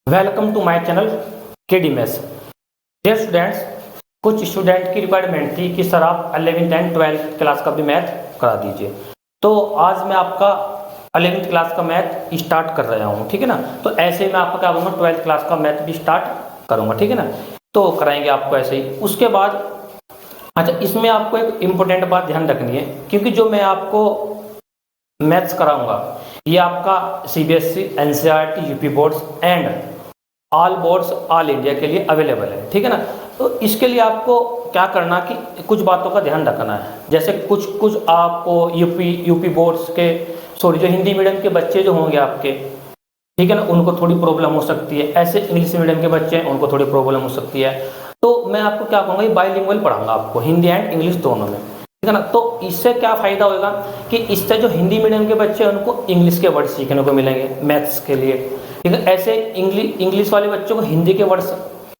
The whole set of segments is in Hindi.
Welcome to my channel KD maths. Dear students, कुछ स्टूडेंट की रिक्वायरमेंट थी कि सर आप 11th एंड 12th क्लास का भी मैथ करा दीजिए। तो आज मैं आपका 11th क्लास का मैथ स्टार्ट कर रहा हूँ, ठीक है ना। तो ऐसे ही मैं आपका क्या करूँगा, 12th क्लास का मैथ भी स्टार्ट करूँगा, ठीक है ना। तो कराएंगे आपको ऐसे ही। उसके बाद अच्छा, इसमें आपको एक इम्पोर्टेंट बात ध्यान रखनी है, क्योंकि जो मैं आपको मैथ्स कराऊंगा ये आपका CBSE, NCERT, UP boards and all boards all India के लिए अवेलेबल है, ठीक है ना। तो इसके लिए आपको क्या करना कि कुछ बातों का ध्यान रखना है। जैसे कुछ आपको यूपी बोर्ड्स के जो हिंदी मीडियम के बच्चे जो होंगे आपके, ठीक है ना, उनको थोड़ी प्रॉब्लम हो सकती है। ऐसे इंग्लिश मीडियम के बच्चे हैं, उनको थोड़ी प्रॉब्लम हो सकती है। तो मैं आपको क्या कहूँगा, ये बाइलिंगुअल पढ़ाऊंगा आपको, हिंदी एंड इंग्लिश दोनों में, ठीक है ना। तो इससे क्या फ़ायदा होगा कि इससे जो हिंदी मीडियम के बच्चे हैं उनको इंग्लिश के वर्ड सीखने को मिलेंगे मैथ्स के लिए, ठीक है। ऐसे इंग्लिश वाले बच्चों को हिंदी के वर्ड्स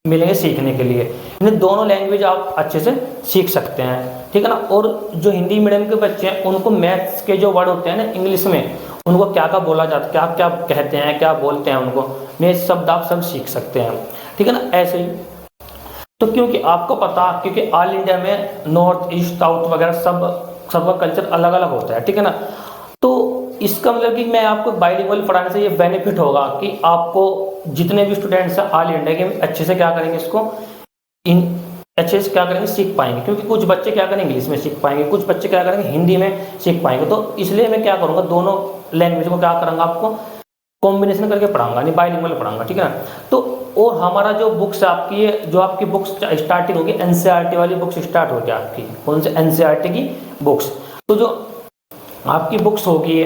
मिलेंगे सीखने के लिए। इन दोनों लैंग्वेज आप अच्छे से सीख सकते हैं, ठीक है ना। और जो हिंदी मीडियम के बच्चे हैं उनको मैथ्स के जो वर्ड होते हैं ना इंग्लिश में, उनको क्या क्या बोला जाता है, क्या क्या कहते हैं, क्या बोलते हैं, उनको ये शब्द आप सब सीख सकते हैं, ठीक है ना। ऐसे ही तो क्योंकि आपको पता, क्योंकि ऑल इंडिया में नॉर्थ ईस्ट साउथ वगैरह सबका कल्चर अलग अलग होता है, ठीक है ना। तो इसका मतलब कि मैं आपको बाइलिंगुअल पढ़ाने से ये बेनिफिट होगा कि आपको जितने भी स्टूडेंट्स हैं ऑल इंडिया के अच्छे से क्या करेंगे, इसको अच्छे से क्या करेंगे, सीख पाएंगे। क्योंकि कुछ बच्चे क्या करेंगे, इंग्लिश में सीख पाएंगे, कुछ बच्चे क्या करेंगे, हिंदी में सीख पाएंगे। तो इसलिए मैं क्या करूँगा, दोनों लैंग्वेज को क्या करूँगा, आपको कॉम्बिनेशन करके पढ़ाऊंगा, नहीं बाइलिंगुअल पढ़ाऊंगा, ठीक है ना। तो और हमारा जो बुक्स आपकी है, जो आपकी बुक्स स्टार्टिंग होगी, एनसीईआरटी वाली बुक्स स्टार्ट होगी आपकी। कौन से? एनसीईआरटी की बुक्स। तो जो आपकी बुक्स होगी,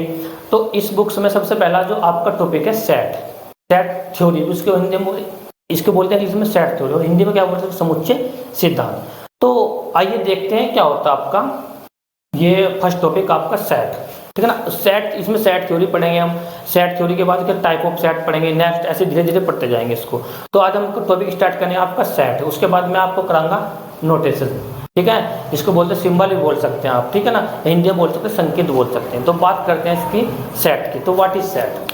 तो इस बुक्स में सबसे पहला जो आपका टॉपिक है सेट थ्योरी, उसके हिंदी में इसको बोलते हैं इंग्लिश में सेट थ्योरी, और हिंदी में क्या बोलते हैं, समुच्चय सिद्धांत। तो आइए देखते हैं क्या होता है आपका ये फर्स्ट टॉपिक आपका सेट, ठीक है ना। सेट, इसमें सेट थ्योरी पढ़ेंगे हम। सेट थ्योरी के बाद फिर टाइप ऑफ सेट पढ़ेंगे, नेक्स्ट ऐसे धीरे धीरे पढ़ते जाएंगे इसको। तो आज हम टॉपिक स्टार्ट करें आपका सेट, उसके बाद मैं आपको कराऊंगा नोटेशन, ठीक है। इसको बोलते हैं सिंबल भी बोल सकते हैं आप, ठीक है ना। हिंदी में बोल सकते हैं, संकेत बोल सकते हैं। तो बात करते हैं इसकी सेट की। तो व्हाट इज सेट?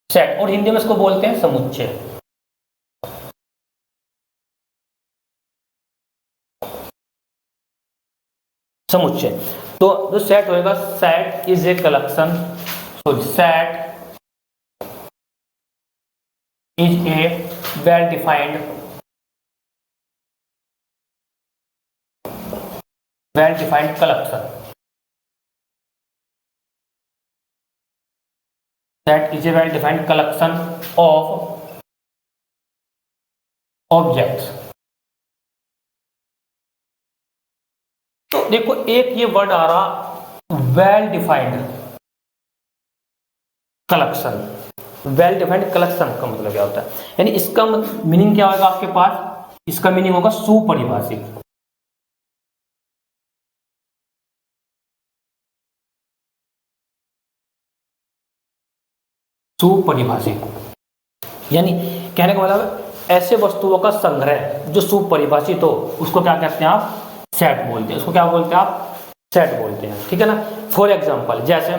सेट और हिंदी में इसको बोलते हैं समुच्चय। समुच्चय। तो जो सेट होएगा, set is a collection, so set is a well defined collection. That is a well-defined collection of objects. तो देखो एक ये वर्ड आ रहा, well defined collection. Well defined collection का मतलब क्या होता है, यानी इसका मीनिंग क्या होगा आपके पास? इसका मीनिंग होगा सुपरिभाषित। सुपरिभाषित यानी कहने का मतलब ऐसे वस्तुओं का संग्रह जो सुपरिभाषित हो, उसको क्या कहते हैं आप? सेट बोलते हैं। उसको क्या बोलते हैं आप? सेट बोलते हैं, ठीक है ना। फॉर एग्जांपल, जैसे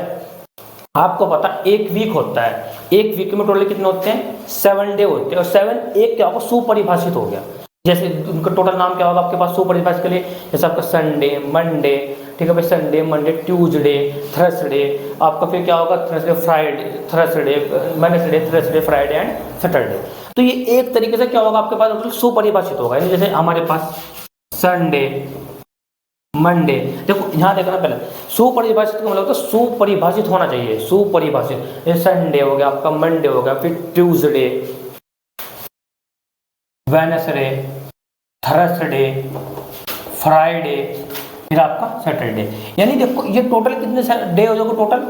आपको पता एक वीक होता है, एक वीक में टोटल कितने होते हैं? 7 डे होते हैं, और 7 एक क्या होगा, सुपरिभाषित हो गया। जैसे उनका टोटल नाम क्या होगा आपके पास सुपरिभाषित के लिए? जैसे आपका संडे, मंडे, ठीक है भाई, संडे, मंडे, ट्यूसडे, थर्सडे, आपका फिर क्या होगा, Thursday, Friday, Thursday, Wednesday, Thursday, Friday and Saturday. तो ये एक तरीके से क्या होगा आपके पास, मतलब सुपरिभाषित होगा। जैसे हमारे पास संडे, मंडे, देखो यहाँ देखना पहले, सुपरिभाषित का मतलब होता है सुपरिभाषित होना चाहिए, सुपरिभाषित। ये संडे हो गया आपका, मंडे हो गया, फिर ट्यूसडे, वेडनेसडे, थर्सडे, फ्राइडे, फिर आपका सैटरडे। यानी देखो ये टोटल कितने डे हो जाएगा, टोटल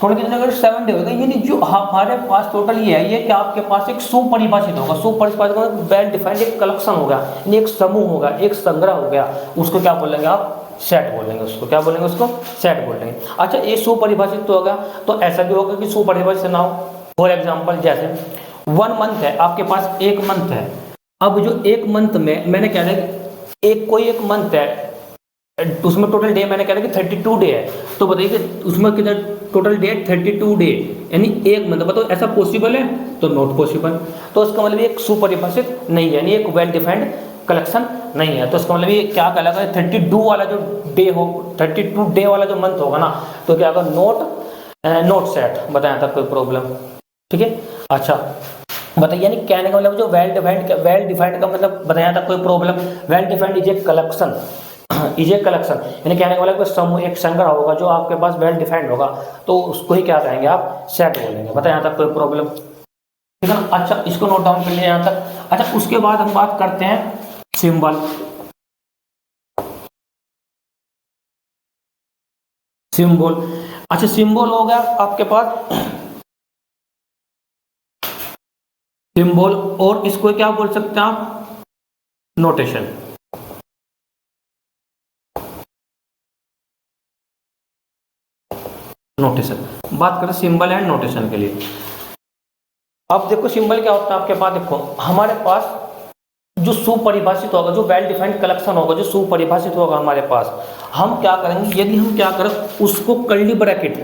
कितने होगा? 7 डे होगा। यानी जो हमारे पास टोटल ये है, ये क्या आपके पास एक सुपरिभाषित होगा। सुपरिभाषित होगा, वेल डिफाइंड एक कलेक्शन होगा, यानी एक समूह होगा, एक संग्रह हो गया। उसको क्या बोलेंगे आप? सेट बोलेंगे। उसको क्या बोलेंगे? उसको सेट बोलेंगे। अच्छा, ये सुपरिभाषित तो होगा, तो ऐसा भी होगा कि सुपरिभाषित ना हो। फॉर एग्जाम्पल, जैसे 1 मंथ है आपके पास, एक मंथ है। अब जो एक मंथ में मैंने क्या है, कोई एक मंथ है, उसमें टोटल डे मैंने कह रहा कि 32 डे है। तो बताइए कि उसमें कितना टोटल डे 32 डे, यानी एक मंथ। बताओ ऐसा पॉसिबल है? तो नॉट पॉसिबल। तो इसका मतलब एक सुपरिभाषित नहीं है, यानी एक वेल डिफाइंड कलेक्शन नहीं है। तो इसका मतलब ये क्या कहलाएगा, 32 वाला जो डे हो, 32 डे वाला जो मंथ होगा ना, तो क्या होगा, नोट सेट। बताया था कोई प्रॉब्लम? ठीक है। अच्छा बताइए, यानी कहने का मतलब जो वेल डिफाइंड का मतलब बताया था कोई problem? Well defined is a collection, is a collection, यानी कहने का मतलब समूह, एक संग्रह होगा जो आपके पास वेल डिफाइंड होगा, तो उसको ही क्या कहेंगे आप, सेट बोलेंगे। बताया था कोई प्रॉब्लम? ठीक है ना। अच्छा इसको नोट डाउन कर लिया यहाँ तक। अच्छा उसके बाद हम बात करते हैं सिंबल। सिंबल, अच्छा सिंबल हो गया आपके पास सिंबल, और इसको क्या बोल सकते हैं आप, नोटेशन। नोटेशन, बात करें सिंबल एंड नोटेशन के लिए। अब देखो सिंबल क्या होता है आपके पास, देखो हमारे पास जो सुपरिभाषित होगा, जो वेल डिफाइंड कलेक्शन होगा, जो सुपरिभाषित होगा हमारे पास, हम क्या करेंगे, यदि हम क्या करें उसको कर्ली ब्रैकेट,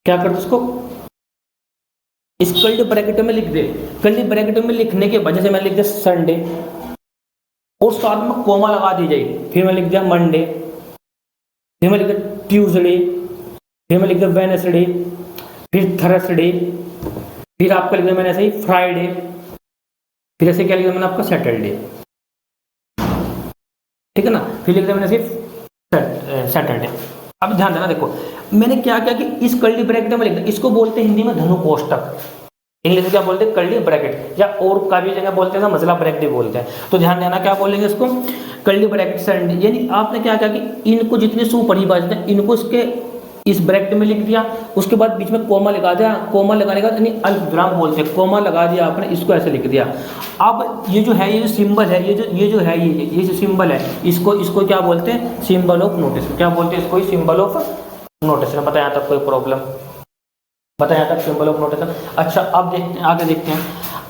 क्या करते उसको इस कर्ली ब्रैकेट में लिख दे। कर्ली ब्रैकेट में लिखने के वजह से मैं लिख दिया संडे, और साथ में कोमा लगा दी जाए, फिर मैं लिख दिया मंडे, फिर मैं लिख दिया ट्यूसडे, फिर मैं लिख दिया वेडनेसडे, फिर थर्सडे, फिर आपका लिख दिया मैंने ऐसे ही फ्राइडे, फिर ऐसे क्या लिखा मैंने आपका सैटरडे। ठीक है ना। फिर लिख दिया मैंने सिर्फ सैटरडे। अब ध्यान देना, देखो मैंने क्या किया कि इस कर्ली ब्रैकेट में लिख दिया, इसको बोलते हैं हिंदी में धनु कोष्टक, इंग्लिश में क्या बोलते हैं, कर्ली ब्रैकेट, या और का भी जगह बोलते हैं ना मसला ब्रैकेट भी बोलते हैं। तो ध्यान देना क्या बोलेंगे इसको, कर्ली ब्रैकेट संडे, यानी आपने क्या किया कि इनको जितने सुपरिभाषित हैं इनको इसके इस ब्रैकेट में लिख दिया, उसके बाद बीच में कोमा लगा दिया, कोमा लगाने का यानी अल्पविराम बोलते हैं, कोमा लगा दिया आपने, इसको ऐसे लिख दिया। अब ये जो है, ये जो सिंबल है, ये जो है, ये जो सिंबल है, इसको क्या बोलते हैं, सिंबल ऑफ नोटेशन। क्या बोलते हैं इसको, सिंबल ऑफ नोटेशन। बताया तक कोई प्रॉब्लम? बताया तक सिंबल ऑफ नोटेशन। अच्छा अब देखते हैं, आगे देखते हैं।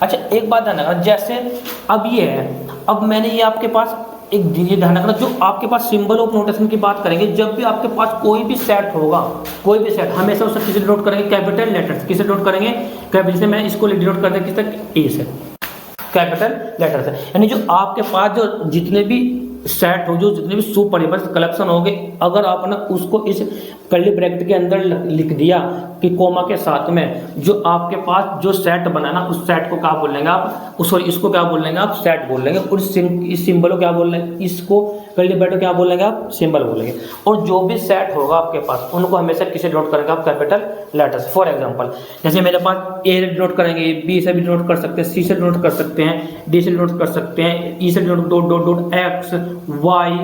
अच्छा एक बात ध्यान रखना, जैसे अब ये है, अब मैंने ये आपके पास एक ये ध्यान रखना, जो आपके पास सिंबल ऑफ नोटेशन की बात करेंगे, जब भी आपके पास कोई भी सेट होगा, कोई भी सेट, हमेशा उसे किसे डिनोट करेंगे, कैपिटल लेटर्स। किसे डिनोट करेंगे, कैपिटल से। मैं इसको डिनोट कर दिया किस तक, ए से, कैपिटल लेटर से। यानी जो आपके पास जो जितने भी सेट हो, जो जितने भी सुपरिभाषित कलेक्शन होंगे, अगर आपने उसको इस कर्ली ब्रैकेट के अंदर लिख दिया कि कोमा के साथ में, जो आपके पास जो सेट बनाना, उस सेट को क्या बोल लेंगे आप, सॉरी इसको क्या बोल लेंगे आप, सेट बोल लेंगे। और इस सिंबल को क्या बोल लेंगे, इसको कर्ली ब्रैकेट क्या बोल लेंगे आप, सिंबल बोलेंगे। और जो भी सेट होगा आपके पास, उनको हमेशा किसे डिनोट करेंगे आप, कैपिटल लेटर्स। फॉर एग्जाम्पल जैसे मेरे पास ए से डिनोट करेंगे, बी से भी डिनोट कर सकते हैं, सी से डिनोट कर सकते हैं, डी से डिनोट कर सकते हैं, ई से denote dot dot dot X Y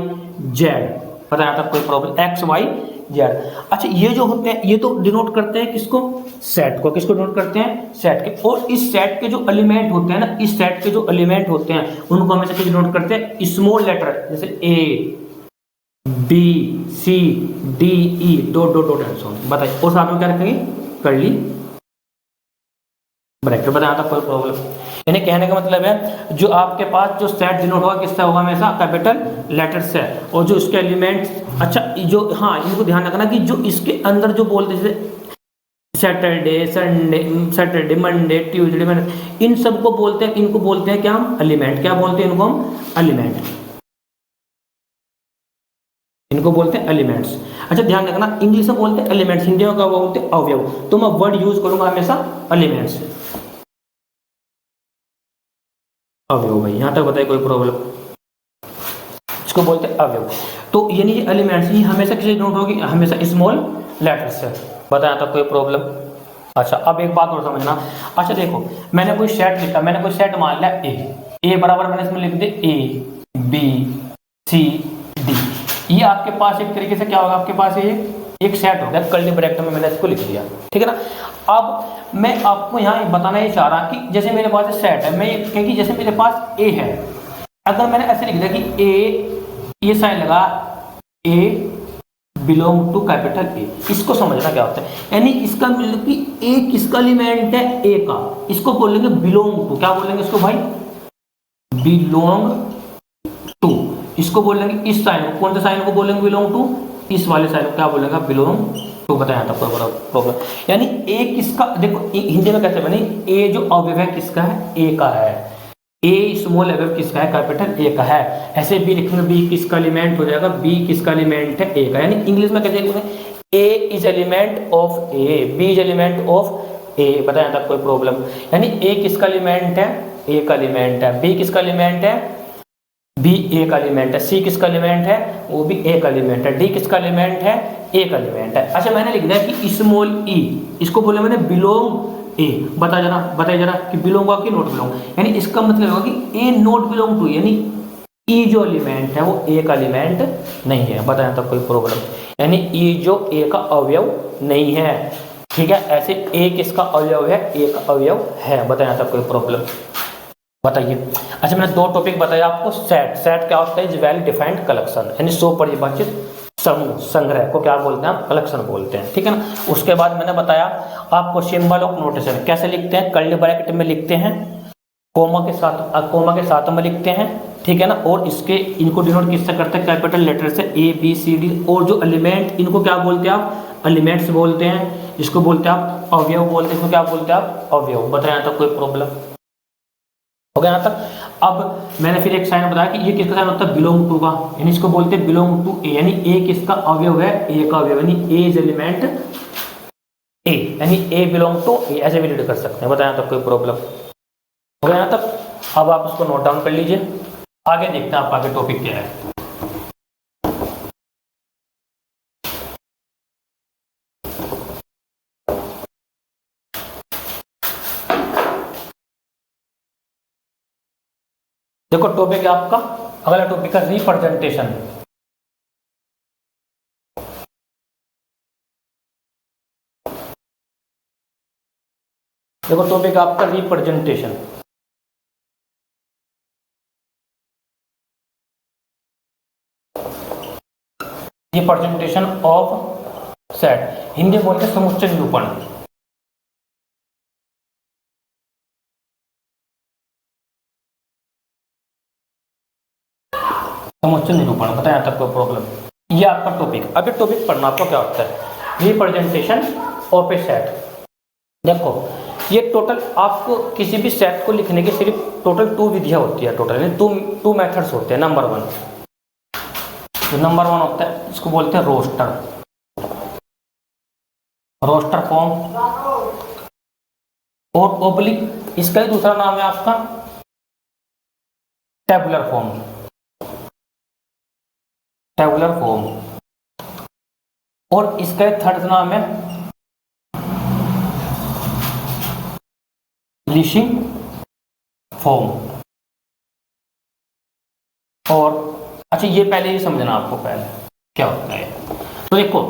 Z. बताया था कोई प्रॉब्लम, एक्स वाई जेड। अच्छा ये जो होते हैं, ये तो डिनोट करते हैं किसको, सेट को। किसको डिनोट करते हैं, सेट के। और इस सेट के जो एलिमेंट होते हैं ना, इस सेट के जो एलिमेंट होते हैं, उनको हमेशा किस डिनोट करते हैं, स्मॉल लेटर, जैसे A B C D E dot dot dot and so on. बताइए, और साथ में क्या रखेंगे, कर्ली ब्रैकेट। बताया था कोई प्रॉब्लम? यानी कहने का मतलब है, जो आपके पास जो सेट डिनोट होगा किससे होगा, हमेशा कैपिटल लेटर से। और जो इसके एलिमेंट्स, अच्छा जो, हाँ इनको ध्यान रखना कि जो इसके अंदर जो बोलते हैं, जैसे Saturday, Sunday, Saturday, Monday, Tuesday, Wednesday, इन सबको बोलते हैं, इनको बोलते हैं क्या हम, एलिमेंट। क्या बोलते हैं इनको हम, एलिमेंट। इनको बोलते हैं एलिमेंट्स। अच्छा ध्यान रखना, इंग्लिश में बोलते हैं एलिमेंट्स, हिंदी में क्या बोलते हैं, अवयव। तो मैं वर्ड यूज करूंगा हमेशा एलिमेंट्स, अवयव। भाई यहां तक बताइए कोई प्रॉब्लम? इसको बोलते हैं अवयव। तो यानी ये एलिमेंट्स, ये हमेशा किसी नोट होगी, हमेशा स्मॉल लेटर से। बताया था कोई प्रॉब्लम? अच्छा अब एक बात और समझना। अच्छा देखो मैंने कोई सेट लिखा, मैंने कोई सेट मान लिया ए बराबर, मैंने इसमें लिख दिया ए बी सी डी। ये आपके पास एक तरीके से क्या होगा, आपके पास ये एक सेट हो गया, कर्ली ब्रैकेट में मैंने इसको लिख दिया। ठीक है ना। अब मैं आपको यहाँ बताना ये चाह रहा कि जैसे मेरे पास सेट है, मैं क्योंकि जैसे मेरे पास ए है, अगर मैंने ऐसे लिख दिया कि ए, ये साइन लगा, ए बिलोंग टू कैपिटल ए, इसको समझना क्या होता है। यानी इसका मतलब कि ए किसका एलिमेंट है, ए का। इसको बोलेंगे बिलोंग टू, क्या बोलेंगे इसको भाई, बिलोंग टू। इसको बोलेंगे इस साइन को, कौन से साइन को बोलेंगे, बिलोंग टू, इस वाले साइड को क्या बोलेगा, बिलोंग टू। बताया था कोई प्रॉब्लम। यानी ए किसका, देखो हिंदी में कैसे बनी, ए जो अवयव है किसका है, ए का है। ए स्मॉल अवयव किसका है, कैपिटल ए का है। ऐसे बी लिखेंगे, बी किसका एलिमेंट हो जाएगा, बी किसका एलिमेंट है, ए का। यानी इंग्लिश में कैसे लिखेंगे, A is element of A, B is element of A. बताया था कोई प्रॉब्लम। यानी ए किसका एलिमेंट है, ए का एलिमेंट है। बी किसका एलिमेंट है, बी ए का एलिमेंट है। सी किसका एलिमेंट है, वो भी ए का एलिमेंट है। डी किसका एलिमेंट है, ए का एलिमेंट है। अच्छा मैंने लिख दिया कि स्मॉल ई, इसको बोले मैंने बिलोंग ए। बताइए जरा कि बिलोंग हुआ कि नॉट बिलोंग। यानी इसका मतलब होगा कि ए नॉट बिलोंग टू, यानी ई जो एलिमेंट है वो ए का एलिमेंट नहीं है। बताया था कोई प्रॉब्लम। यानी ई जो ए का अवयव नहीं है, ठीक है। ऐसे ए किसका अवयव है, ए का अवयव है। बताया था कोई प्रॉब्लम, बताइए। अच्छा मैंने दो टॉपिक बताया आपको। सेट, सेट क्या होता है, इज वेल डिफाइंड कलेक्शन, यानी सो परिभाषित समूह, संग्रह को क्या बोलते हैं, कलेक्शन बोलते हैं, ठीक है ना। उसके बाद मैंने बताया आपको सिंबल ऑफ नोटेशन कैसे लिखते हैं, कर्ली ब्रैकेट में लिखते हैं, कोमा के साथ में लिखते हैं, ठीक है ना। और इसके इनको डिनोट किससे करते हैं, कैपिटल लेटर से, ए बी सी डी। और जो एलिमेंट, इनको क्या बोलते हैं आप, एलिमेंट्स बोलते हैं। इसको बोलते हैं आप अवयव बोलते हैं, इसको क्या बोलते हैं आप, अवयव। बताया था कोई प्रॉब्लम, हो गया यहाँ तक। अब मैंने फिर एक साइन बताया कि ये किसका साइन होता है, बिलोंग टू का, यानी इसको बोलते हैं बिलोंग टू ए। यानी ए किसका अवयव है, ए का अवयव, यानी ए इज एलिमेंट ए, यानी ए बिलोंग टू ए, ऐसे भी रीड कर सकते हैं। बताया तक कोई प्रॉब्लम, हो गया यहाँ तक। अब आप उसको नोट डाउन कर लीजिए, आगे देखते हैं आप आगे टॉपिक क्या है। देखो टॉपिक है आपका, अगला टॉपिक है रिप्रेजेंटेशन। देखो टॉपिक आपका representation. Representation of set, Hindi बोलते हैं समुच्चय निरूपण। समुच्चय निरूपण, बताया तक कोई प्रॉब्लम। ये आपका टॉपिक। अभी टॉपिक पढ़ना आपको क्या होता है, रिप्रेजेंटेशन ऑफ ए सेट। देखो ये टोटल आपको किसी भी सेट को लिखने की सिर्फ टोटल 2 विधियां होती है, टोटल टू मेथड्स होते हैं। नंबर 1, जो नंबर 1 होता है इसको बोलते हैं रोस्टर, रोस्टर फॉर्म। और ओब्लिक, इसका ही दूसरा नाम है आपका टेबुलर फॉर्म, टेबुलर फॉर्म। और इसका थर्ड नाम है लिशिंग फॉर्म। और अच्छा ये पहले ही समझना आपको, पहले क्या होता है। तो देखो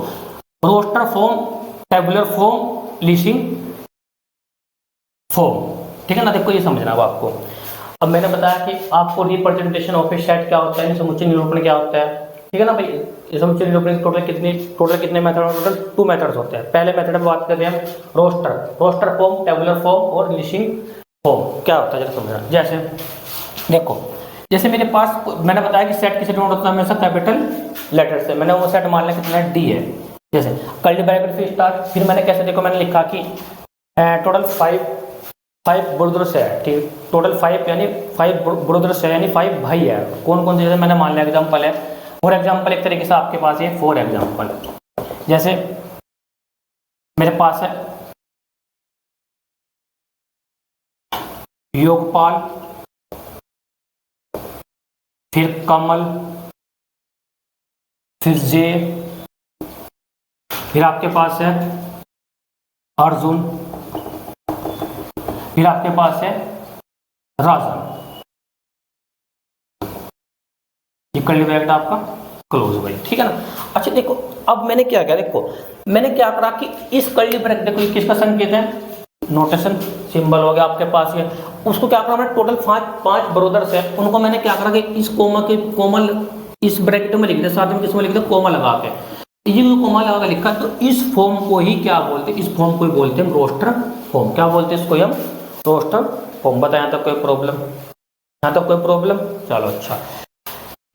roster form, tabular form, listing form, ठीक है ना। देखो ये समझना अब आपको। अब मैंने बताया कि आपको रिप्रेजेंटेशन ऑफ ए सेट क्या होता है, समुच्चय निरूपण क्या होता है, ठीक है ना भाई। ये समुच्चय निरूपण टोटल कितने मेथड, टोटल 2 मेथड्स होते हैं। पहले मेथड में बात कर रहे हैं हम रोस्टर फॉर्म, टेबुलर फॉर्म और लिशिंग फॉर्म। क्या होता है जरा समझना। जैसे देखो, जैसे मेरे पास, मैंने बताया कि सेट किसे डिनोट होता है हमेशा कैपिटल लेटर से। मैंने वो सेट मान लिया कितना डी है। जैसे कर्ली ब्रैकेट फिर स्टार, फिर मैंने कैसे, देखो मैंने लिखा कि टोटल 5 ब्रदर्स है, ठीक। टोटल 5 यानी 5 ब्रदर्स है, यानी 5 भाई है। कौन कौन से, जैसे मैंने मान लिया एग्जाम्पल है, फॉर एग्जाम्पल एक तरीके से आपके पास ये 4 एग्जाम्पल। जैसे मेरे पास है योगपाल, फिर कमल, फिर जे, फिर आपके पास है अर्जुन, फिर आपके पास है राजन। ये कर्ली ब्रैकेट आपका क्लोज हो गई, ठीक है ना। अच्छा देखो अब मैंने क्या किया, देखो मैंने क्या करा कि इस कर्ली ब्रैकेट, देखो ये किसका संकेत है, नोटेशन सिंबल हो गया आपके पास ये। उसको क्या करा मैंने, टोटल 5 ब्रदर्स है, उनको मैंने क्या करा कि इस कोमल इस ब्रैकेट में लिख दिया, साथ में किसमें लिख दिया, कोमा लगा के। ये जो कोमा लगा के लिखा, तो इस फॉर्म को ही क्या बोलते हैं, इस फॉर्म को ही बोलते हैं रोस्टर फॉर्म। क्या बोलते हैं इसको हम, रोस्टर फॉर्म। बताया यहाँ तक कोई प्रॉब्लम, यहाँ तक कोई प्रॉब्लम, चलो अच्छा।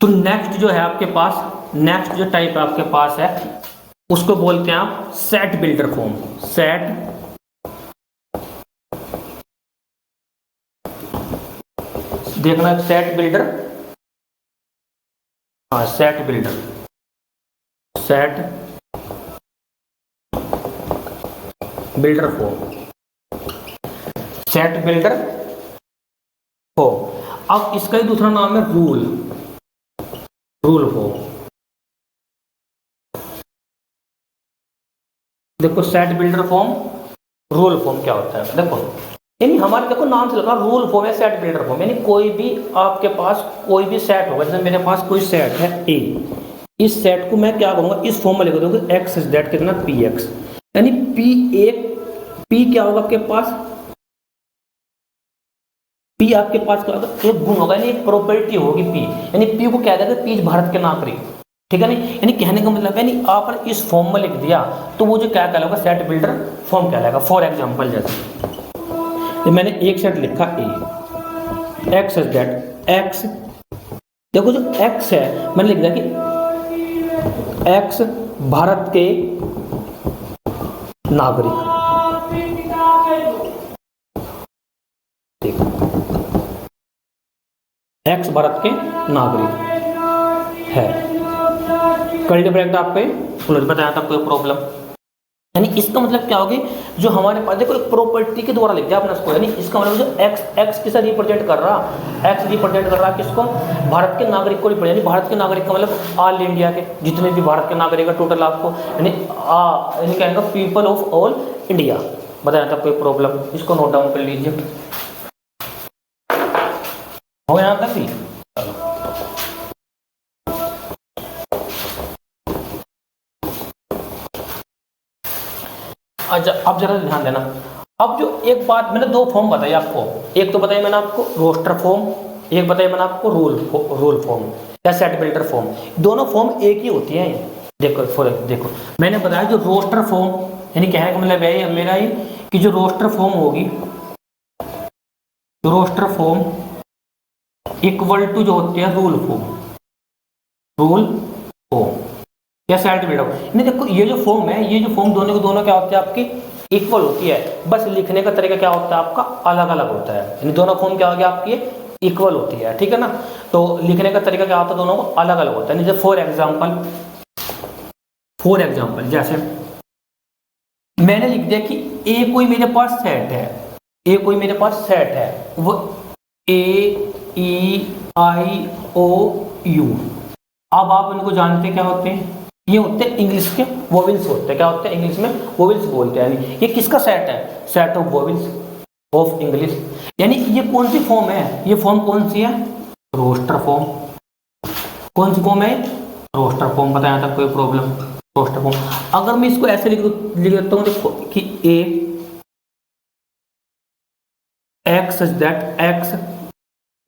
तो नेक्स्ट जो है आपके पास नेक्स्ट जो टाइप आपके पास है उसको बोलते हैं आप सेट बिल्डर फॉर्म। सेट देखना, सेट बिल्डर, हाँ set builder, set builder form, set builder form. अब इसका ही दूसरा नाम है रूल, रूल फॉर्म। देखो set builder form, rule form क्या होता है, देखो यानी हमारे देखो नाम से लगा रूल फॉर्म है सेट बिल्डर फॉर्म, यानी कोई भी आपके पास कोई भी सेट होगा, जैसे मेरे पास कोई सेट है ए, इस सेट को मैं क्या करूंगा, इस फॉर्म में लिख दूंगा एक्स इज दैट कितना पी एक्स, यानी पी एक, पी क्या होगा आपके पास, पी आपके पास क्या होगा, एक गुण होगा, यानी एक प्रॉपर्टी होगी पी, यानी पी को क्या कहते हैं, पी भारत के नागरिक, ठीक है नहीं, यानी कहने का मतलब है नहीं आपने इस फॉर्म में लिख दिया तो वो जो क्या कहलाएगा, सेट बिल्डर फॉर्म कहलाएगा। फॉर एग्जांपल जैसे मैंने एक सेट लिखा ए, एक्स इज दैट एक्स, देखो जो एक्स है मैंने लिख दिया कि एक्स भारत के नागरिक, एक्स भारत के नागरिक है, कर्ली ब्रैकेट आपके क्लोज, बताया था कोई प्रॉब्लम, यानी इसका मतलब क्या होगी, जो हमारे पास देखो एक प्रॉपर्टी के द्वारा लिख दिया आपने इसको, यानी इसका मतलब जो एक्स, एक्स किसे रिप्रेजेंट कर रहा, एक्स रिप्रेजेंट कर रहा किसको, भारत के नागरिक को रिप्रेजेंट, यानी भारत के नागरिक का मतलब ऑल इंडिया के जितने भी भारत के नागरिक है टोटल आपको, यानी कहेंगे पीपल ऑफ ऑल इंडिया, बताया था कोई प्रॉब्लम, इसको नोट डाउन कर लीजिए, हो यहाँ तक भी। अच्छा अब जरा ध्यान देना, अब जो एक बात मैंने दो फॉर्म बताई आपको, एक तो बताई मैंने आपको रोस्टर फॉर्म, एक बताई मैंने आपको रूल फॉर्म या सेट बिल्डर फॉर्म, दोनों फॉर्म एक ही होती है। देखो देखो मैंने बताया जो रोस्टर फॉर्म, यानी कहने का मतलब है मेरा ही कि जो रोस्टर फॉर्म होगी, रोस्टर फॉर्म इक्वल टू जो होती है रूल फॉर्म या सेट बिल्डर। नहीं देखो ये जो फॉर्म है, ये जो फॉर्म दोनों के दोनों क्या होती है आपकी इक्वल होती है, बस लिखने का तरीका क्या होता है आपका अलग अलग होता है, यानी दोनों फॉर्म क्या हो गया आपकी इक्वल होती है, ठीक है ना, तो लिखने का तरीका क्या होता है दोनों को अलग अलग होता है। जैसे फॉर एग्जाम्पल जैसे मैंने लिख दिया कि ए कोई मेरे पास सेट है, ए कोई मेरे पास सेट है, वो AEIOU, अब आप इनको जानते क्या होते हैं, ये होते हैं इंग्लिश के वोवेल्स होते हैं, क्या होते हैं इंग्लिश में वोवेल्स बोलते हैं, यानी ये किसका सेट है, set of vowels of English, यानी ये कौन सी फॉर्म है, ये फॉर्म कौन सी है, रोस्टर फॉर्म, कौन सी फॉर्म है, रोस्टर फॉर्म, बताया था कोई प्रॉब्लम, रोस्टर फॉर्म। अगर मैं इसको ऐसे लिख देता हूँ देखो कि A X is that X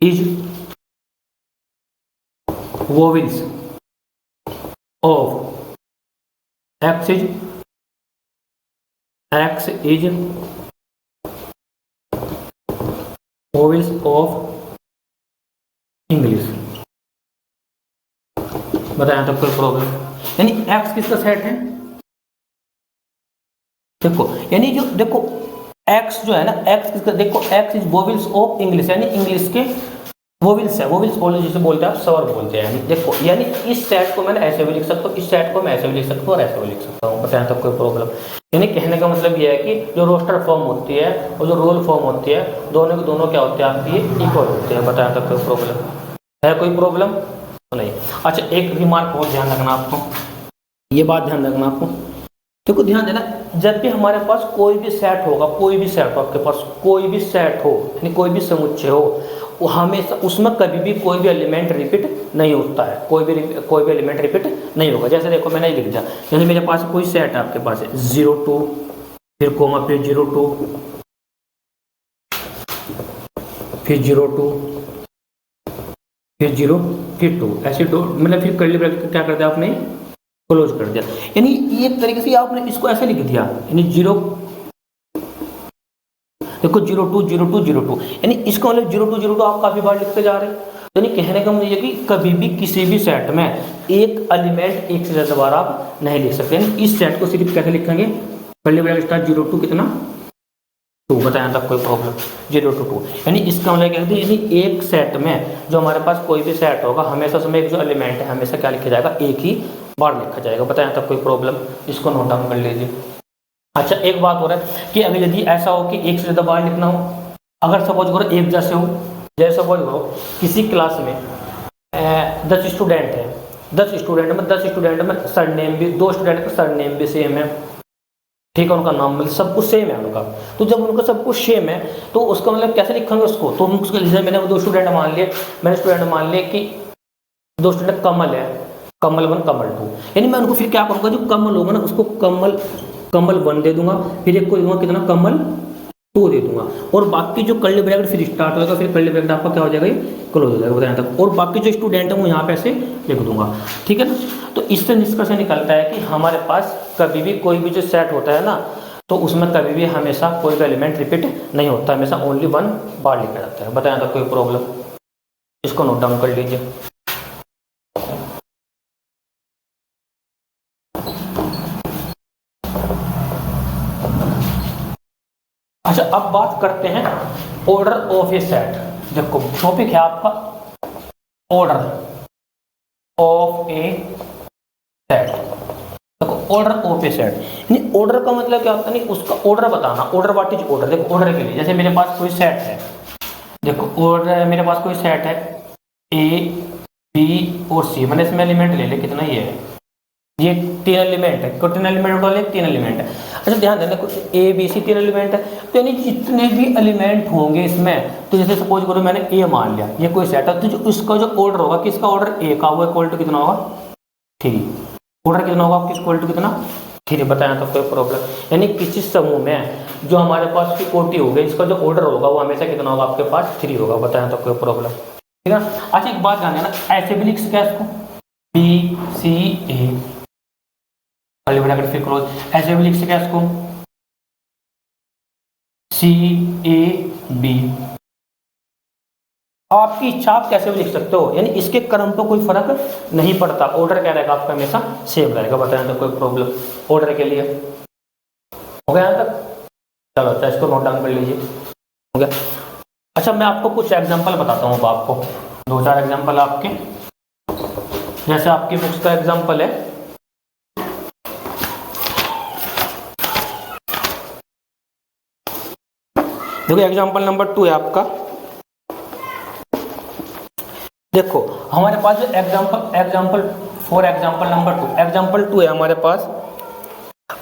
is vowels of X is vowels of English, बताया तो कोई प्रॉब्लम, यानी एक्स किसका सेट है, देखो यानी जो देखो एक्स जो है ना, एक्स किसका, देखो x is vowels of English, यानी इंग्लिश के वोवेल्स है, वोवेल्स बोलते जिसे बोलते हैं स्वर बोलते हैं, देखो यानी इस सेट को मैंने ऐसे भी लिख सकता हूँ, इस सेट को मैं ऐसे भी लिख सकता हूँ और ऐसे भी लिख सकता हूँ, बताया तक कोई प्रॉब्लम, यानी कहने का मतलब यह है कि जो रोस्टर फॉर्म होती है और जो रोल फॉर्म होती है दोनों के दोनों क्या होते हैं आपकी इक्वल होते हैं, बताया तक कोई प्रॉब्लम है, कोई प्रॉब्लम नहीं। अच्छा एक रिमार्क और ध्यान रखना आपको, ये बात ध्यान रखना आपको, देखो ध्यान देना, जब भी हमारे पास कोई भी सेट होगा, कोई भी सेट हो आपके पास, कोई भी सेट हो यानी कोई भी समुच्चय हो, वो हमेशा उसमें कभी भी कोई भी एलिमेंट रिपीट नहीं होता है, कोई भी एलिमेंट रिपीट नहीं होगा। जैसे देखो मैंने लिख दिया, जैसे मेरे पास कोई सेट है आपके पास है 02 फिर कोमा फिर 02 फिर 02 फिर 0 फिर 2, ऐसे दो मतलब फिर कर्ली ब्रैकेट क्या कर दिया आपने क्लोज कर दिया, यानी एक तरीके से आपने इसको ऐसे लिख दिया, यानी 0 देखो 02 02 02, यानी इसका मतलब 02 02 आप काफी बार लिखते जा रहे हैं, तो नहीं, कहने का मतलब ये कि कभी भी किसी भी सेट में एक एलिमेंट एक से ज़्यादा बार आप नहीं लिख सकते। इस सेट को सिर्फ कैसे लिखेंगे, कर्ली ब्रैकेट स्टार्ट 0 to कितना 2, बताया तक कोई प्रॉब्लम, 0 to 2, यानी इसका मतलब कहते हैं यानी एक सेट में जो हमारे पास कोई भी सेट होगा हमेशा उसमें एक जो एलिमेंट है हमेशा क्या लिखा जाएगा, एक ही बार लिखा जाएगा, बताया तक कोई प्रॉब्लम, इसको नोट डाउन कर लीजिए। अच्छा एक बात हो रहा है कि अगर यदि ऐसा हो कि एक से ज़्यादा बार लिखना हो, अगर सपोज करो एक जैसे हो, जैसे सपोज करो किसी क्लास में 10 स्टूडेंट है, 10 स्टूडेंट में सरनेम भी, 2 स्टूडेंट का सरनेम भी सेम है, ठीक है, उनका नाम मतलब सब कुछ सेम है उनका। तो जब उनका सब कुछ सेम है तो उसका मतलब कैसे लिखेंगे उसको, तो हम उसके लिए मैंने 2 स्टूडेंट मान लिए, कि 2 स्टूडेंट कमल है, कमल 1 कमल 2, यानी मैं उनको फिर क्या करूँगा, जो कमल होगा ना उसको कमल 1 दे दूंगा, फिर एक को दूंगा कितना कमल 2 दे दूंगा, और बाकी जो कर्ली ब्रैकेट फिर स्टार्ट होगा, फिर कर्ली ब्रैकेट आपका क्या हो जाएगा, क्लोज हो जाएगा, बताया तक, और बाकी जो स्टूडेंट है वो यहाँ पे ऐसे लिख दूंगा, ठीक है ना। तो इससे निष्कर्ष निकलता है कि हमारे पास कभी भी कोई भी जो सेट होता है ना, तो उसमें कभी भी हमेशा कोई भी एलिमेंट रिपीट नहीं होता, हमेशा ओनली 1 बार लिखा जाता है, बताया तक कोई प्रॉब्लम, इसको नोट डाउन कर लीजिए। अच्छा अब बात करते हैं ऑर्डर ऑफ ए सेट। देखो टॉपिक है आपका ऑर्डर ऑफ ए सेट। देखो ऑर्डर ऑफ ए सेट, यानी ऑर्डर का मतलब क्या होता है, नहीं उसका ऑर्डर बताना, ऑर्डर व्हाट इज ऑर्डर। देखो ऑर्डर के लिए जैसे मेरे पास कोई सेट है, देखो ऑर्डर मेरे पास कोई सेट है ए बी और सी, मैंने इसमें एलिमेंट ले ले कितना, ये 3 एलिमेंट है, कितने एलिमेंट वाले 3 एलिमेंट है। अच्छा ध्यान देना ए बी सी 3 एलिमेंट है, तो यानी जितने भी एलिमेंट होंगे इसमें, तो जैसे सपोज करो मैंने ए मान लिया, ये कोई सेट है, तो जो उसका जो ऑर्डर होगा, किसका ऑर्डर ए का, वो इक्वल टू कितना होगा 3, ऑर्डर कितना होगा आपकी इक्वल टू कितना 3, बताया तो कोई प्रॉब्लम। यानी किसी समूह में जो हमारे पास की कोटि होगी, इसका जो ऑर्डर होगा वो हमेशा कितना होगा आपके पास 3 होगा, बताया तो कोई प्रॉब्लम, ठीक है। अच्छा एक बात ध्यान देना, ऐसे भी लिख सकते हैं इसको बी सी ए, फिर क्लोज, ऐसे भी लिख सकते हैं इसको सी ए बी, आपकी इच्छा आप कैसे भी लिख सकते हो, यानी इसके क्रम पर कोई फर्क नहीं पड़ता, ऑर्डर क्या रहेगा आपका हमेशा सेम रहेगा, बताया तो कोई प्रॉब्लम, ऑर्डर के लिए हो गया यहाँ तक। चलो अच्छा इसको नोट डाउन कर लीजिए, हो गया। अच्छा मैं आपको कुछ एग्जांपल बताता हूँ, आपको 2-4 एग्जांपल आपके, जैसे आपकी बुक्स का एग्जांपल है, देखो एग्जांपल नंबर 2 है आपका। देखो हमारे पास जो एग्जांपल नंबर 2 है हमारे पास।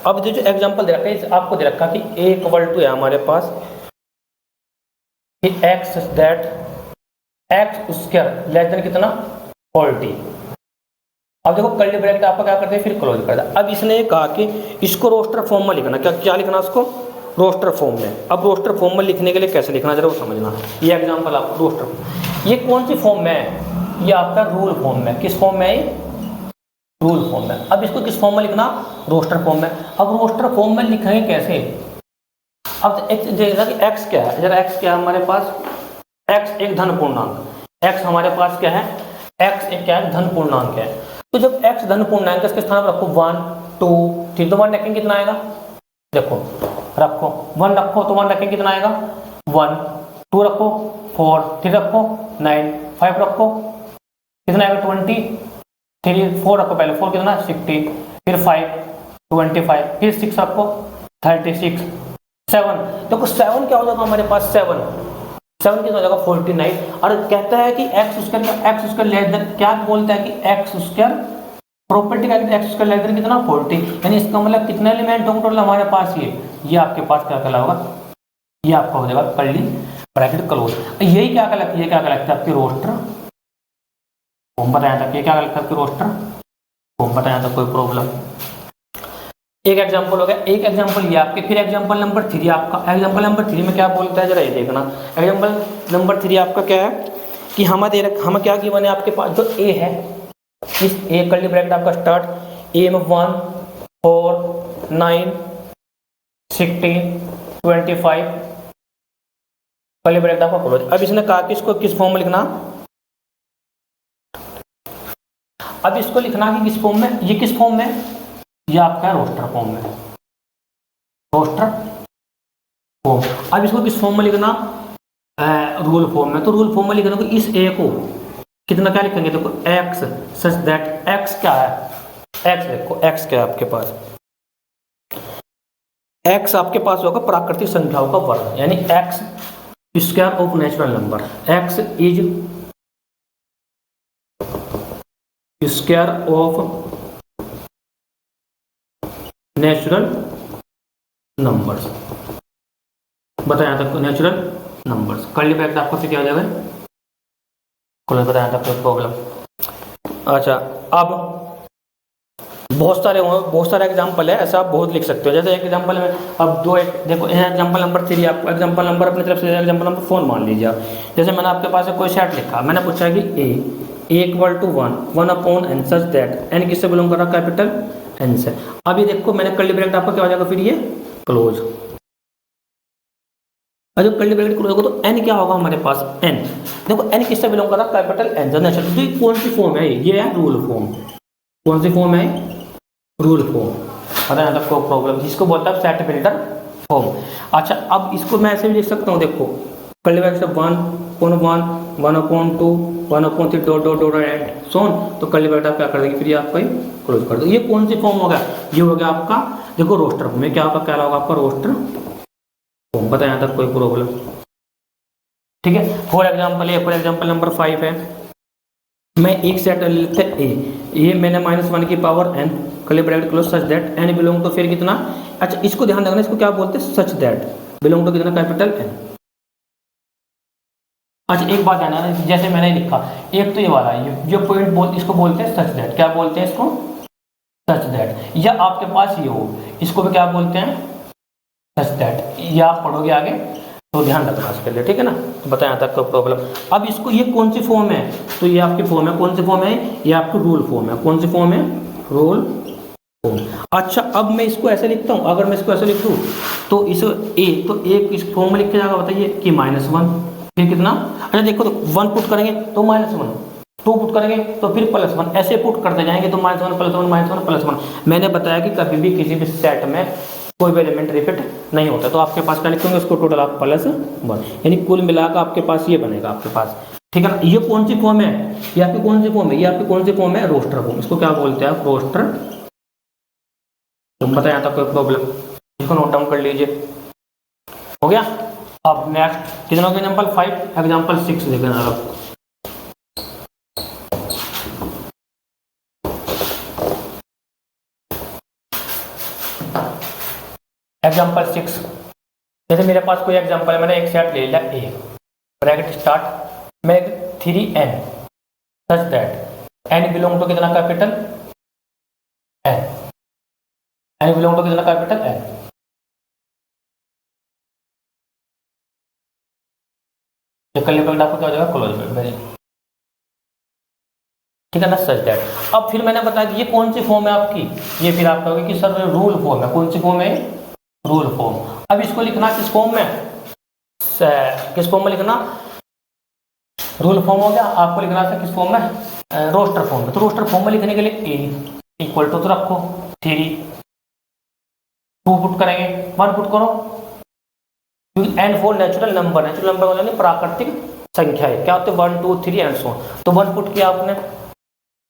अब जो एग्जांपल दे रखा है आपको दे रखा कि a इक्वल टू है हमारे पास X that X square less than कितना 40। अब देखो कर्ली ब्रैकेट आपका क्या करते हैं फिर क्लोज कर दिया। अब इसने ये कहा कि इसको रोस्टर फॉर्म में लिखना, क्या लिखना उसको रोस्टर फॉर्म में। अब रोस्टर फॉर्म में लिखने के लिए कैसे लिखना जरा वो समझना। ये एग्जांपल आपको रोस्टर, ये कौन सी फॉर्म में है, ये आपका रूल फॉर्म में। किस फॉर्म में है, रूल फॉर्म में। अब इसको किस फॉर्म में लिखना, रोस्टर फॉर्म में। अब रोस्टर फॉर्म में लिखेंगे कैसे, अब जैसा कि x क्या है, जरा x क्या है हमारे पास, x एक धन पूर्णांक, x हमारे पास क्या है, x एक क्या है धन पूर्णांक है। तो जब x धन पूर्णांक है इसके स्थान पर रखो 1 2 3, तो 1 रखेंगे कितना आएगा, देखो रखो 1 रखो तो 1 रखेंगे कितना आएगा 1, 2 रखो 4, 3 रखो 9, 5 रखो कितना आएगा 20, 3 4 रखो पहले 4 कितना 60, फिर 5 25, फिर 6 रखो 36, 7 देखो 7 क्या हो जाएगा हमारे पास 7 कितना हो जाएगा 49। और कहता है कि एक्स स्क्वायर लेस देन, क्या बोलता है कि एक्स स्क्वायर प्रॉपर्टी का एक्स स्क्वायर लेस देन कितना 40, यानी इसका मतलब कितने एलिमेंट होंगे टोटल हमारे पास, ये आपके पास क्या कहलाएगा, ये आपका हो जाएगा कर्ली ब्रैकेट क्लोज। यही क्या कहलाता है, ये क्या कहलाता है आपकी रोस्टर फॉर्म, बताया था। ये क्या कहलाता है आपकी रोस्टर फॉर्म, बताया था कोई प्रॉब्लम। एक एग्जांपल हो गया, एक एग्जांपल ये आपके। फिर एग्जांपल नंबर 3 आपका, एग्जांपल नंबर 3 में क्या बोलता है जरा ये देखना। एग्जांपल नंबर 3 आपका क्या है कि हम क्या गिवन है आपके पास, जो ए है इस ए कर्ली ब्रैकेट आपका स्टार्ट ए में 1 4 9 16 25 कर्ली ब्रैकेट आपका क्लोज। अब इसने कहा कि इसको किस फॉर्म में लिखना, अब इसको लिखना है किस फॉर्म में, ये किस फॉर्म में, ये आपका रोस्टर फॉर्म में, रोस्टर फॉर्म। अब इसको किस फॉर्म में लिखना, रूल फॉर्म में। तो रूल फॉर्म में लिखने को इस ए को कितना क्या लिखेंगे, देखो एक्स सच दैट, एक्स क्या है, एक्स देखो एक्स क्या है आपके पास, एक्स आपके पास होगा प्राकृतिक संख्याओं का वर्ग, यानी x square of natural number, x is square of natural numbers. बताया था नेचुरल नंबर्स, कर्ली ब्रैकेट आपको फिर क्या हो जाएगा, क्लोज। बताया था कोई प्रॉब्लम। अच्छा, अब बहुत सारे एग्जाम्पल है, ऐसा आप बहुत लिख सकते हो। जैसे एक एग्जाम्पल में अब दो, एक देखो एग्जाम्पल नंबर 3, आपको एग्जाम्पल नंबर अपनी तरफ से एग्जाम्पल नंबर 4 मान लीजिए आप। जैसे मैंने आपके पास कोई सेट लिखा, मैंने पूछा कि A equal to 1 upon N such that, N किससे बिलोंग कर रहा, कैपिटल एन से। अभी देखो मैंने कर्ली ब्रैकेट आपका क्या हो जाएगा फिर ये क्लोज। और जब कर्ली ब्रैकेट क्लोज होगा तो एन क्या होगा हमारे पास, एन देखो एन किससे बिलोंग कर रहा, कैपिटल एन से। नेचुरल, तो कौन सी फॉर्म है, ये है रूल फॉर्म। कौन सी फॉर्म है, रूल फॉर्म। पता है आपको प्रॉब्लम, जिसको बोलता है सेट बिल्डर फॉर्म। अच्छा, अब इसको मैं ऐसे भी लिख सकता हूँ, देखो कर्ली ब्रैकेट से 1/1, 1/2, 1/3 dot dot dot and so on. तो कर्ली ब्रैकेट आप क्या कर देंगे, फिर ये आपको क्लोज कर दो। ये कौन सी फॉर्म होगा, ये हो गया आपका देखो रोस्टर फॉर्म में, क्या होगा, क्या होगा आपका रोस्टर फॉर्म। बताया यहाँ तक कोई प्रॉब्लम, ठीक है। फॉर एग्जाम्पल नंबर 5 है, मैं एक सेट लेते ए, ये मैंने -1 की power n curly bracket close such that n belong to फिर कितना। अच्छा, इसको ध्यान रखना, इसको क्या बोलते हैं, सच दैट बिलोंग टू कितना, कैपिटल एन। अच्छा, एक बात ध्यान रखना, जैसे मैंने लिखा एक तो ये वाला ये पॉइंट इसको बोलते हैं सच दैट, क्या बोलते हैं इसको, सच दैट। या आपके पास ये हो, इसको भी क्या बोलते हैं, सच दैट। ये आप पढ़ोगे आगे तो ध्यान रखना इसके लिए, ठीक है ना। तो बताया था कोई प्रॉब्लम। अब इसको ये कौन सी फॉर्म है, तो ये आपकी फॉर्म है, कौन सी फॉर्म है, ये आपकी रूल फॉर्म है। कौन सी फॉर्म है, रूल फॉर्म। अच्छा, अब मैं इसको ऐसे लिखता हूँ, अगर मैं इसको ऐसे लिख दूँ तो इस ए, तो ए इस फॉर्म में लिखा जाएगा, बताइए कि -1 फिर कितना। अच्छा देखो, तो 1 पुट करेंगे तो -1, 2 पुट करेंगे तो फिर +1, ऐसे पुट करते जाएंगे तो -1 +1 +1 +1। मैंने बताया कि कभी भी किसी भी सेट में कोई भी एलिमेंट रिपीट नहीं होता, तो आपके पास क्या लिखेंगे, उसको टोटल आप +1, यानी कुल मिलाकर आपके पास ये बनेगा आपके पास, ठीक है ना। ये कौन सी फॉर्म है, ये आपकी कौन सी फॉर्म है, ये आपकी कौन सी फॉर्म है, रोस्टर फॉर्म। इसको क्या बोलते हैं आप, रोस्टर। तुम बताया था कोई प्रॉब्लम, इसको नोट डाउन कर लीजिए, हो गया। अब नेक्स्ट कितना हो गया, एग्जाम्पल 5, एग्जाम्पल 6 देखना आप। एग्जाम्पल 6, जैसे मेरे पास कोई एग्जाम्पल है, मैंने एक सेट ले लिया ए, ब्रैकेट स्टार्ट में 3n such that n belong to कितना, capital n, n belong to कितना, कैपिटल n। ये कर्ली ब्रैकेट आपको क्या हो जाएगा, क्लोज ब्रैकेट, ठीक है ना, सच दैट। अब फिर मैंने बताया कि ये कौन सी फॉर्म है आपकी, ये फिर आप कहोगे कि सर रूल फॉर्म है। कौन सी फॉर्म है, रूल फॉर्म। अब इसको लिखना किस फॉर्म में, किस फॉर्म में लिखना, रूल फॉर्म हो गया। आपको लिखना था किस फॉर्म में, रोस्टर फॉर्म में। तो रोस्टर फॉर्म में लिखने के लिए ए इक्वल टू तो रखो 3, 2 पुट करेंगे, 1 पुट करो, क्योंकि n for natural number, natural number यानी प्राकृतिक संख्या है, क्या होते हैं 1 2 3 एंड सो। तो 1 पुट किया आपने,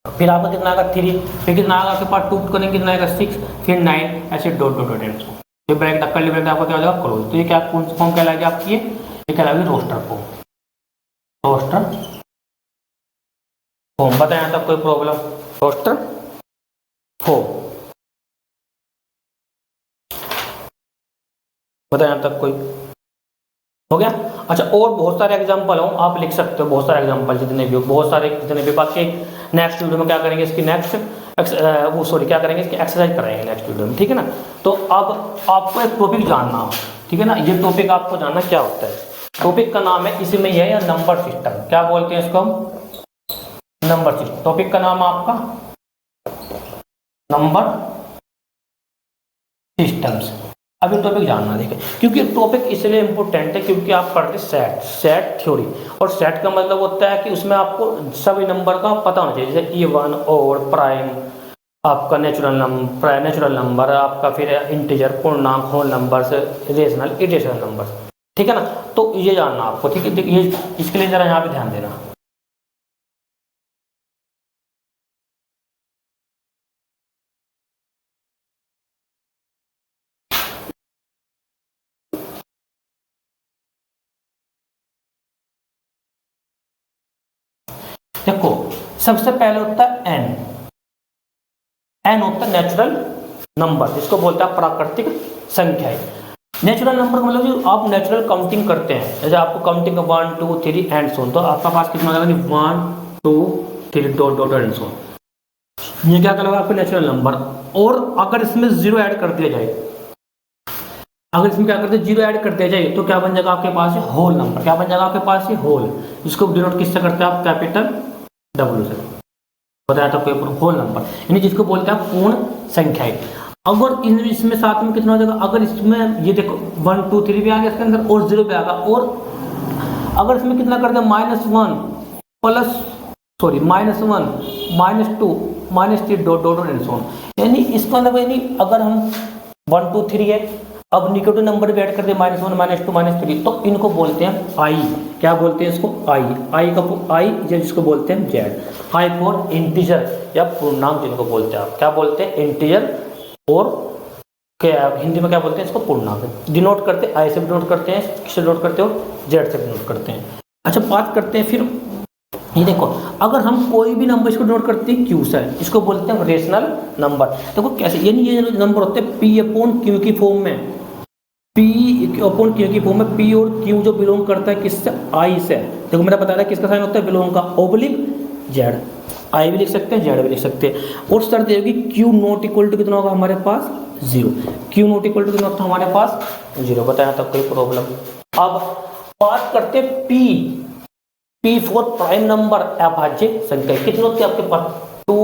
फिर आपका कितना आएगा 3, फिर कितना आएगा आपके पास 2 पुट करेंगे, कितना आएगा 6, फिर 9, ऐसे डॉट डॉट डॉट एंड सो। ये ब्रैकेट कर्ली ब्रैकेट आपका क्या हो जाएगा, क्लोज। तो ये क्या कौन सी फॉर्म कहलाएगी आपकी, ये कहलाएगी रोस्टर फॉर्म, रोस्टर फॉर्म। बताया तब कोई प्रॉब्लम, रोस्टर फॉर्म बताया तक कोई हो गया। अच्छा, और बहुत सारे एग्जांपल हो, आप लिख सकते हो बहुत सारे एग्जांपल, जितने भी हो, बहुत सारे जितने भी। बाकी नेक्स्ट वीडियो में क्या करेंगे, इसकी क्या करेंगे, इसकी एक्सरसाइज कराएंगे नेक्स्ट वीडियो में, ठीक है ना। तो अब आपको एक टॉपिक जानना हो, ठीक है ना। ये टॉपिक आपको जानना क्या होता है, टॉपिक का नाम है इसी में यह है नंबर सिस्टम। क्या बोलते हैं इसको हम, नंबर सिस्टम। टॉपिक का नाम आपका नंबर सिस्टम्स। अभी टॉपिक जानना देखिए, क्योंकि टॉपिक इसलिए इम्पोर्टेंट है क्योंकि आप पढ़ रहे सेट थ्योरी, और सेट का मतलब होता है कि उसमें आपको सभी नंबर का पता होना चाहिए, जैसे इवन, और प्राइम, आपका नेचुरल नंबर आपका, फिर इंटीजर, पूर्णांक, whole numbers, rational, irrational number, ठीक है ना। तो ये जानना आपको, ठीक है, ये इसके लिए जरा यहाँ पे ध्यान देना। देखो, सबसे पहले होता है एन। एन होता है नेचुरल नंबर, जिसको बोलते हैं प्राकृतिक संख्याएं। नेचुरल नंबर का मतलब जो आप नेचुरल काउंटिंग करते हैं, जैसे आपको काउंटिंग 1 2 3 एंड सो, तो आपका पास कितना हो जाएगा, 1 2 3 डॉट डॉट एंड सो, ये क्या कहलाएगा आपका नेचुरल नंबर। और अगर इसमें जीरो ऐड कर दिया जाए, अगर इसमें क्या करते हैं, जीरो ऐड कर दिया जाए, तो क्या बन जाएगा आपके पास है होल नंबर। क्या बन जाएगा आपके पास है होल, जिसको डिनोट किससे करते हैं आप, कैपिटल डब्ल्यू से, बताया था कोई होल नंबर, यानी जिसको बोलते हैं पूर्ण संख्याएं। अगर इसमें साथ में कितना हो जाएगा, अगर इसमें ये देखो 1 2 3 भी आ गया इसके अंदर, और जीरो भी आ गया, और अगर इसमें कितना कर दे, -1 plus sorry -1 -2 -3 dot dot and so on, यानी इसका मतलब यानी अगर हम 1 2 3 है, अब निगेटिव नंबर भी ऐड कर दे, -1 -2 -3, तो इनको बोलते हैं आई। क्या बोलते हैं इसको, आई का आई, जिसको बोलते हैं जेड। आई फॉर इंटीजर या पूर्णांक, जिनको बोलते हैं आप क्या बोलते हैं, इंटीजर, और क्या हिंदी में क्या बोलते हैं इसको, पूर्णांक। डिनोट करते आई से डिनोट करते हैं, किससे डिनोट करते हो, जेड से डिनोट करते हैं। अच्छा, बात करते हैं फिर, ये देखो, अगर हम कोई भी नंबर इसको डिनोट करते हैं क्यू से, इसको बोलते हैं रेशनल नंबर। देखो कैसे, यानी ये नंबर होते हैं पी अपॉन क्यू की फॉर्म में, पी अपॉन क्यू की फॉर्म में, पी और क्यू जो बिलोंग करता है किससे, आई से। देखो मैंने बताया था किसका साइन होता है, बिलोंग का, ओब्लिक जेड। आई भी लिख सकते हैं, जेड भी लिख सकते हैं। और शर्त ये होगी क्यू नॉट इक्वल टू कितना होगा हमारे पास, zero. Q not equal to कितना होता है हमारे पास, जीरो। बताया था कोई प्रॉब्लम। अब बात करते हैं P. P for prime number, अभाज्य संख्या। कितने होते हैं आपके पास, 2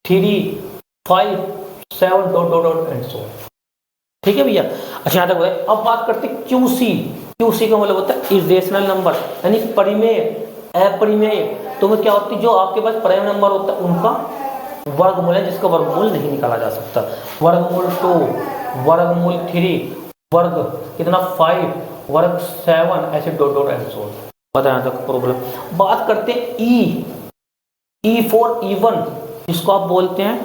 3 5 7 डॉट डॉट डॉट एंड सो, ठीक है भैया। अच्छा, यहाँ तक बताए। अब बात करते हैं क्यूसी। क्यूसी का मतलब होता है इरेशनल नंबर, यानी परिमेय, अपरिमेय। तो वो क्या होती है, जो आपके पास प्राइम नंबर होता है उनका वर्गमूल है, जिसका वर्गमूल नहीं निकाला जा सकता। वर्गमूल 2, वर्गमूल 3, वर्ग कितना 5, वर्ग 7, ऐसे डॉट डॉट एंड सो। बताया तक प्रॉब्लम। बात करते हैं ई फॉर इवन, इसको आप बोलते हैं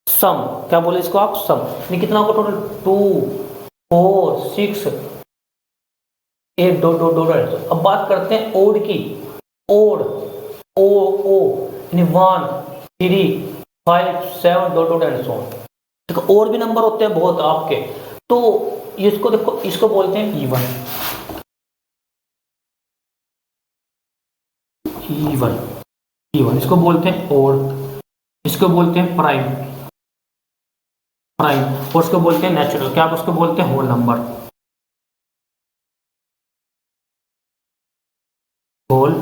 सम। क्या बोले इसको आप, सम। यानी कितना होगा टोटल, 2 4 6 8 डॉट डॉट डॉट। अब बात करते हैं ओड की। ओड ओ ओ यानी 1 3 5 7 dot dot and so on. देखो और भी नंबर होते हैं बहुत आपके, तो इसको देखो, इसको बोलते हैं इवन। इवन इवन इसको बोलते हैं ओड, इसको बोलते हैं प्राइम, प्राइम, और उसको बोलते हैं नेचुरल। क्या आप उसको बोलते हैं whole number, whole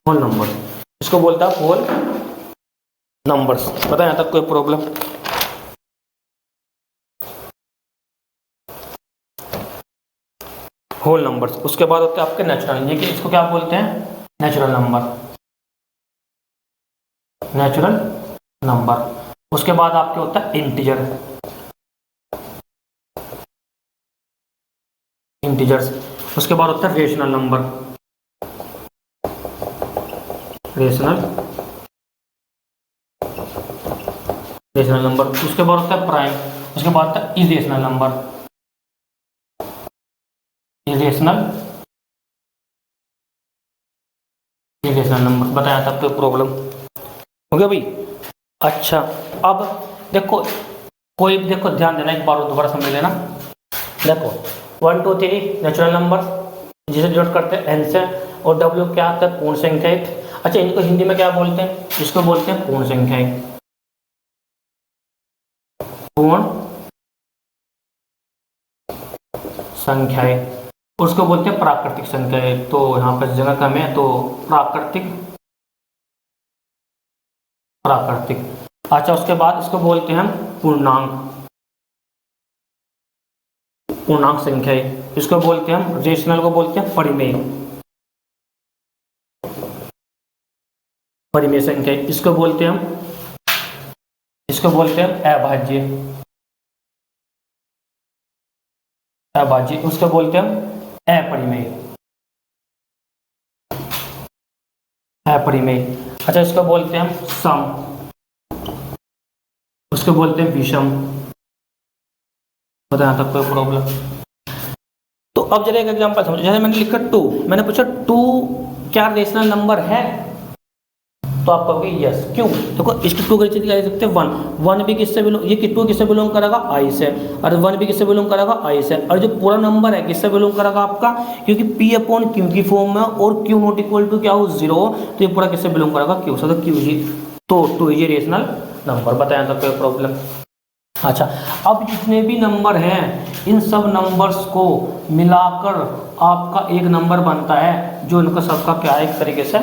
whole number, इसको बोलता है होल नंबर्स। पता है यहाँ तक कोई प्रॉब्लम। Whole numbers. उसके बाद होते हैं आपके नेचुरल, ये कि इसको क्या बोलते हैं, नेचुरल नंबर, नेचुरल नंबर। उसके बाद आपके होता है इंटीजर, इंटीजर्स। उसके बाद होता है rational number, rational rational number. उसके बाद होता है प्राइम। उसके बाद होता है irrational number, irrational irrational number. बताया था आपको प्रॉब्लम हो गया भाई। अच्छा, अब देखो, कोई भी देखो, ध्यान देना, एक बार दोबारा समझ लेना। देखो 1 2 3 नेचुरल नंबर, जिसे डिनोट करते हैं एन से, और डब्ल्यू क्या आता है, पूर्ण संख्याएं। अच्छा, इनको हिंदी में क्या बोलते हैं, इसको बोलते हैं पूर्ण संख्याएं, पूर्ण संख्याएं। उसको बोलते हैं प्राकृतिक संख्याएं। तो यहाँ पर जगह कम है, तो प्राकृतिक, प्राकृतिक। अच्छा, उसके बाद इसको बोलते हैं हम पूर्णांक, पूर्णांक संख्या है, इसको बोलते हैं हम रेशनल को बोलते हैं परिमेय, परिमेय संख्या, इसको बोलते हैं अभाज्य, अभाज्य, उसको बोलते हैं हम अपरिमेय, अपरिमेय। अच्छा, इसको बोलते हैं हम सम, उसको बोलते हैं विषम। बताया था कोई प्रॉब्लम? तो अब जरा एक एग्जांपल समझो, जैसे मैंने लिखा 2, मैंने पूछा 2 क्या रेशनल नंबर है, तो आप कहोगे यस। क्यों? देखो इसके 2 की चीज कह सकते हैं 1 भी किससे बिलोंग, ये 2 किससे बिलोंग करेगा, आई से, और 1 भी किससे बिलोंग करेगा, आई से, और जो पूरा नंबर है किससे बिलोंग करेगा आपका, क्योंकि p अपॉन क्यू की फॉर्म में और q नॉट इक्वल टू क्या हो 0, तो ये पूरा किससे बिलोंग करेगा, q से, तो q ही, तो 2 ये रेशनल नंबर। बताया था कोई प्रॉब्लम? अच्छा, अब जितने भी नंबर हैं इन सब नंबर्स को मिलाकर आपका एक नंबर बनता है, जो इनका सबका क्या है, एक तरीके से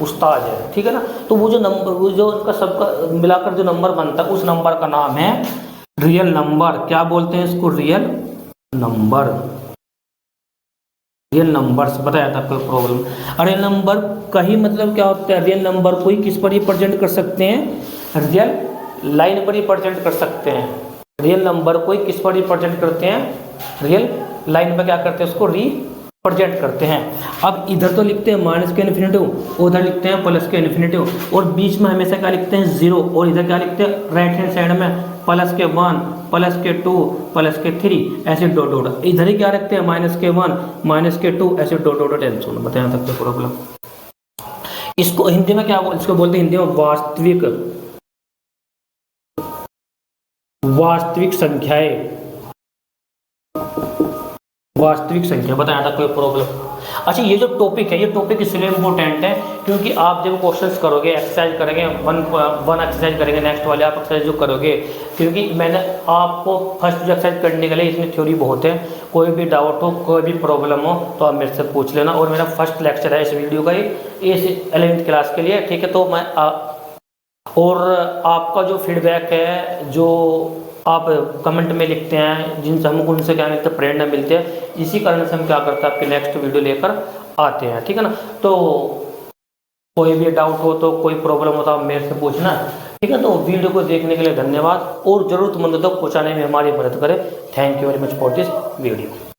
उस्ताद है, ठीक है ना। तो वो जो नंबर, वो जो इनका सबका मिलाकर जो नंबर बनता है, उस नंबर का नाम है रियल नंबर। क्या बोलते हैं इसको? Real number, real numbers. बताया था कोई प्रॉब्लम? रियल नंबर का ही मतलब क्या होता है, रियल नंबर को ही किस पर रिप्रेजेंट कर सकते हैं, रियल लाइन पर रिप्रेजेंट कर सकते हैं। रियल नंबर को ही किस पर रिप्रेजेंट करते हैं, रियल लाइन पर क्या करते हैं, उसको रिप्रेजेंट करते हैं। अब इधर तो लिखते हैं माइनस के इन्फिनेटिव, उधर लिखते हैं प्लस के इन्फिनेटिव, और बीच में हमेशा क्या लिखते हैं 0, और इधर क्या लिखते हैं राइट हैंड साइड में प्लस के 1, प्लस के 2, प्लस के 3, ऐसे डॉट डॉट। इधर ही क्या रखते हैं माइनस के 1, माइनस के 2, ऐसे डॉट डॉट टेंशन। बताया तक प्रॉब्लम? इसको हिंदी में क्या, इसको बोलते हैं हिंदी में वास्तविक, वास्तविक संख्याएं, वास्तविक संख्या। बताया था कोई प्रॉब्लम? अच्छा, ये जो टॉपिक है, ये टॉपिक इसलिए इम्पोर्टेंट है क्योंकि आप जब क्वेश्चंस करोगे, एक्सरसाइज करेंगे, वन एक्सरसाइज करेंगे, नेक्स्ट वाले आप एक्सरसाइज जो करोगे, क्योंकि मैंने आपको फर्स्ट जो एक्सरसाइज करने के लिए इसमें थ्योरी बहुत है, कोई भी डाउट हो, कोई भी प्रॉब्लम हो तो आप मेरे से पूछ लेना। और मेरा फर्स्ट लेक्चर है इस वीडियो का, इस 11th क्लास के लिए, ठीक है। तो मैं और आपका जो फीडबैक है, जो आप कमेंट में लिखते हैं, जिनसे हमको उनसे क्या मिलता है, प्रेरणा मिलती है, इसी कारण से हम क्या करते हैं, आपके नेक्स्ट वीडियो लेकर आते हैं, ठीक है ना। तो कोई भी डाउट हो तो, कोई प्रॉब्लम हो तो आप मेरे से पूछना, ठीक है। तो वीडियो को देखने के लिए धन्यवाद, और ज़रूरतमंद तक पहुँचाने में हमारी मदद करें। Thank you very much for this video.